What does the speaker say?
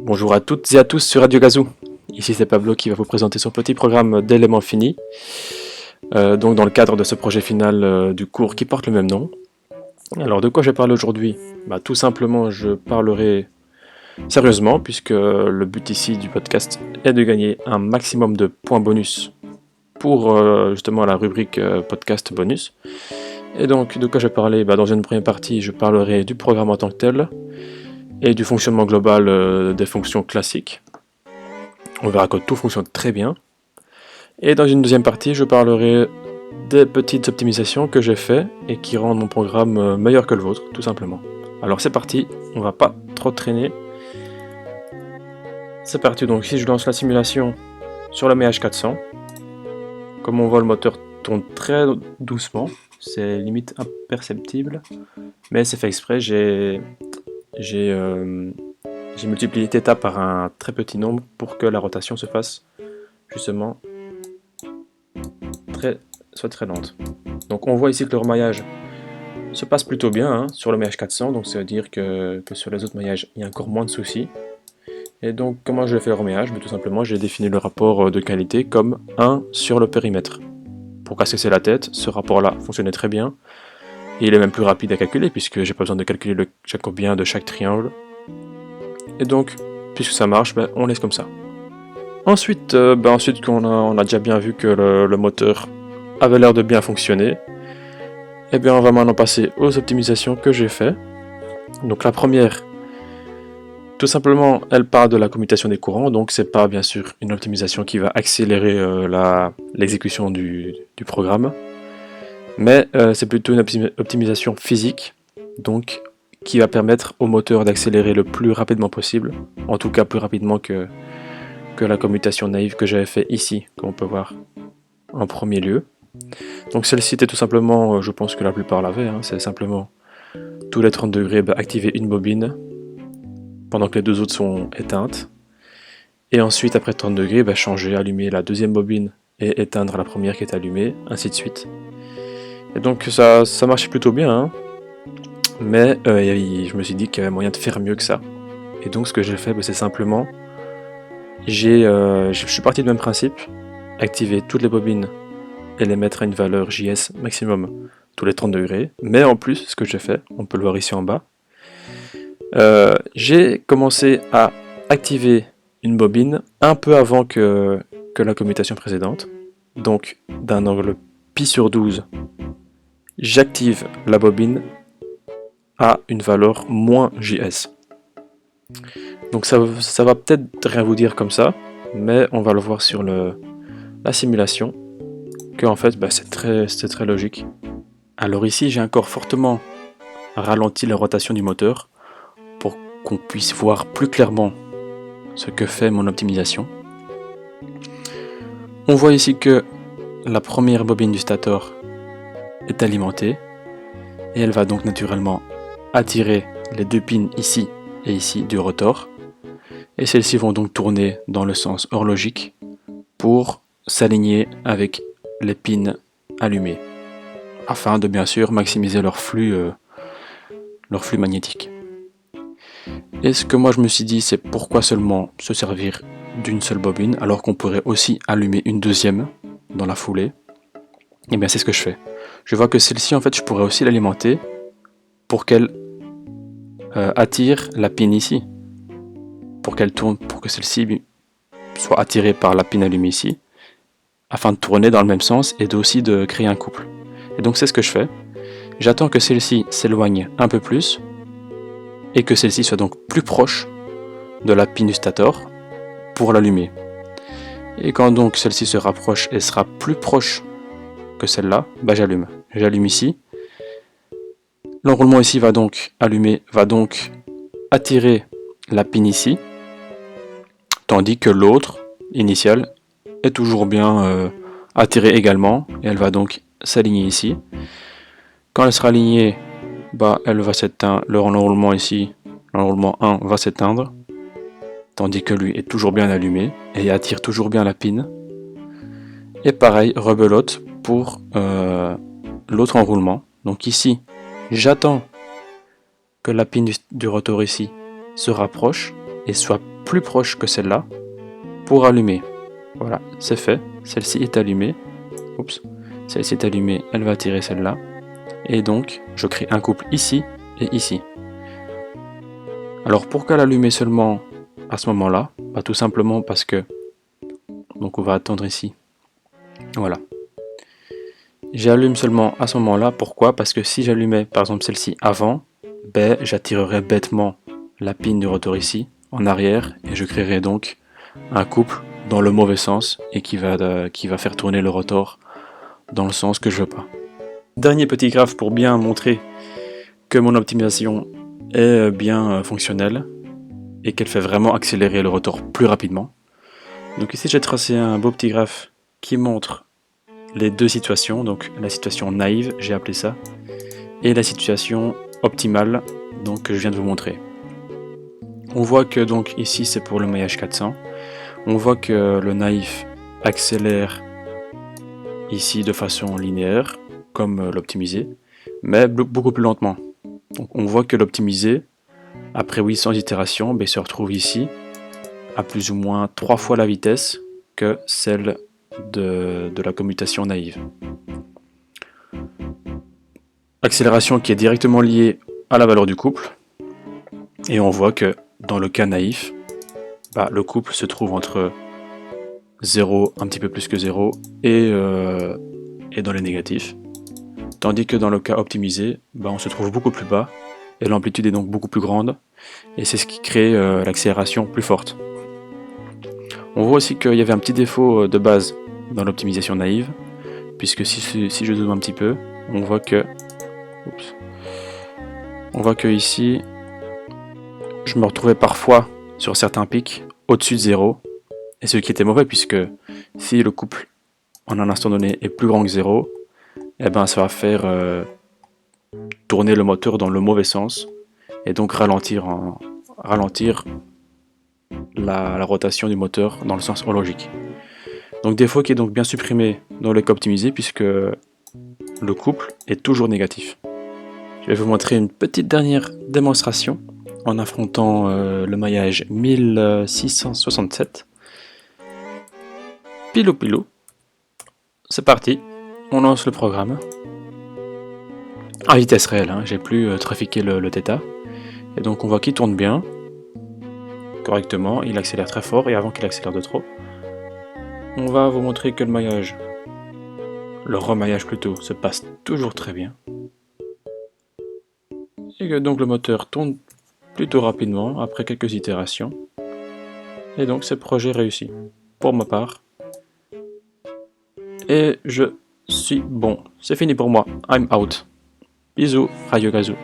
Bonjour à toutes et à tous sur Radio Gazou. Ici c'est Pablo qui va vous présenter son petit programme d'éléments finis. Donc dans le cadre de ce projet final du cours qui porte le même nom. Alors de quoi je vais parler aujourd'hui? Tout simplement je parlerai sérieusement puisque le but ici du podcast est de gagner un maximum de points bonus pour justement la rubrique podcast bonus. Et donc de quoi je vais parler? Dans une première partie je parlerai du programme en tant que tel et du fonctionnement global des fonctions classiques. On verra que tout fonctionne très bien. Et dans une deuxième partie, je parlerai des petites optimisations que j'ai fait et qui rendent mon programme meilleur que le vôtre, tout simplement. Alors c'est parti, on va pas trop traîner. C'est parti, donc si je lance la simulation sur le MH400, comme on voit le moteur tourne très doucement, c'est limite imperceptible, mais c'est fait exprès, j'ai multiplié θ par un très petit nombre pour que la rotation se fasse justement soit très lente. Donc on voit ici que le remaillage se passe plutôt bien sur le MH400, donc ça veut dire que sur les autres maillages il y a encore moins de soucis. Et donc comment je vais faire le remaillage? Tout simplement j'ai défini le rapport de qualité comme 1 sur le périmètre. Pour casser la tête, ce rapport là fonctionnait très bien, et il est même plus rapide à calculer puisque j'ai pas besoin de calculer le jacobien de chaque triangle. Et donc puisque ça marche, on laisse comme ça. Ensuite, qu'on a déjà bien vu que le moteur avait l'air de bien fonctionner, on va maintenant passer aux optimisations que j'ai fait. Donc la première, tout simplement, elle part de la commutation des courants, donc c'est pas bien sûr une optimisation qui va accélérer l'exécution du programme, mais c'est plutôt une optimisation physique, donc qui va permettre au moteur d'accélérer le plus rapidement possible, en tout cas plus rapidement que la commutation naïve que j'avais fait ici, comme on peut voir en premier lieu. Donc celle-ci était tout simplement, je pense que la plupart l'avaient, c'est simplement tous les 30 degrés activer une bobine pendant que les deux autres sont éteintes, et ensuite après 30 degrés changer, allumer la deuxième bobine et éteindre la première qui est allumée, ainsi de suite. Et donc ça marchait plutôt bien, mais je me suis dit qu'il y avait moyen de faire mieux que ça. Et donc ce que j'ai fait, c'est simplement je suis parti du même principe, activer toutes les bobines et les mettre à une valeur JS maximum tous les 30 degrés, mais en plus, ce que j'ai fait, on peut le voir ici en bas, j'ai commencé à activer une bobine un peu avant que la commutation précédente, donc d'un angle pi sur 12, j'active la bobine à une valeur moins JS. Donc ça va peut-être rien vous dire comme ça, mais on va le voir sur la simulation, que en fait c'est très logique. Alors ici j'ai encore fortement ralenti la rotation du moteur pour qu'on puisse voir plus clairement ce que fait mon optimisation. On voit ici que la première bobine du stator est alimentée et elle va donc naturellement attirer les deux pins ici et ici du rotor, et celles-ci vont donc tourner dans le sens horlogique pour s'aligner avec les pins allumés, afin de bien sûr maximiser leur flux magnétique. Et ce que moi je me suis dit, c'est pourquoi seulement se servir d'une seule bobine alors qu'on pourrait aussi allumer une deuxième dans la foulée. Et bien c'est ce que je fais. Je vois que celle-ci en fait je pourrais aussi l'alimenter pour qu'elle attire la pin ici, pour qu'elle tourne, pour que celle-ci soit attirée par la pin allumée ici, afin de tourner dans le même sens et aussi de créer un couple. Et donc c'est ce que je fais. J'attends que celle-ci s'éloigne un peu plus et que celle-ci soit donc plus proche de la pin du stator pour l'allumer. Et quand donc celle-ci se rapproche et sera plus proche que celle-là, j'allume. J'allume ici. L'enroulement ici va donc attirer la pin ici, tandis que l'autre, initiale, est toujours bien attirée également, et elle va donc s'aligner ici. Quand elle sera alignée, elle va s'éteindre, l'enroulement ici, l'enroulement 1 va s'éteindre, tandis que lui est toujours bien allumé, et attire toujours bien la pin. Et pareil, rebelote pour l'autre enroulement. Donc ici, j'attends que la pin du rotor ici se rapproche, et soit plus proche que celle-là pour allumer. Voilà, c'est fait. Celle-ci est allumée. Oups. Celle-ci est allumée, elle va attirer celle-là. Et donc, je crée un couple ici et ici. Alors, pourquoi l'allumer seulement à ce moment-là? Bah, tout simplement parce que... Donc, on va attendre ici. Voilà. J'allume seulement à ce moment-là. Pourquoi? Parce que si j'allumais, par exemple, celle-ci avant, ben, j'attirerais bêtement la pine du rotor ici, en arrière, et je créerais donc un couple dans le mauvais sens et qui va faire tourner le rotor dans le sens que je veux pas. Dernier petit graphe pour bien montrer que mon optimisation est bien fonctionnelle et qu'elle fait vraiment accélérer le rotor plus rapidement. Donc ici j'ai tracé un beau petit graphe qui montre les deux situations, donc la situation naïve, j'ai appelé ça, et la situation optimale, donc que je viens de vous montrer. On voit que donc ici c'est pour le maillage 400, on voit que le naïf accélère ici de façon linéaire, comme l'optimisé, mais beaucoup plus lentement. Donc on voit que l'optimisé, après 800 itérations, ben, se retrouve ici à plus ou moins 3 fois la vitesse que celle de la commutation naïve. Accélération qui est directement liée à la valeur du couple, et on voit que dans le cas naïf, bah, le couple se trouve entre 0, un petit peu plus que 0, et dans les négatifs. Tandis que dans le cas optimisé, bah, on se trouve beaucoup plus bas, et l'amplitude est donc beaucoup plus grande, et c'est ce qui crée l'accélération plus forte. On voit aussi qu'il y avait un petit défaut de base dans l'optimisation naïve, puisque si je zoome un petit peu, on voit que ici, je me retrouvais parfois sur certains pics au-dessus de 0, et ce qui était mauvais, puisque si le couple en un instant donné est plus grand que 0, eh ben ça va faire tourner le moteur dans le mauvais sens, et donc ralentir la rotation du moteur dans le sens horlogique. Donc défaut qui est donc bien supprimé dans le cas optimisé, puisque le couple est toujours négatif. Je vais vous montrer une petite dernière démonstration en affrontant le maillage 1667. Pilou pilou. C'est parti, on lance le programme. À vitesse réelle, hein, j'ai plus trafiqué le θ. Et donc on voit qu'il tourne bien, correctement, il accélère très fort, et avant qu'il accélère de trop, on va vous montrer que le remaillage plutôt, se passe toujours très bien. Et que donc le moteur tourne plutôt rapidement, après quelques itérations. Et donc c'est projet réussi, pour ma part. Et je suis bon. C'est fini pour moi. I'm out. Bisous, Radio Gazou.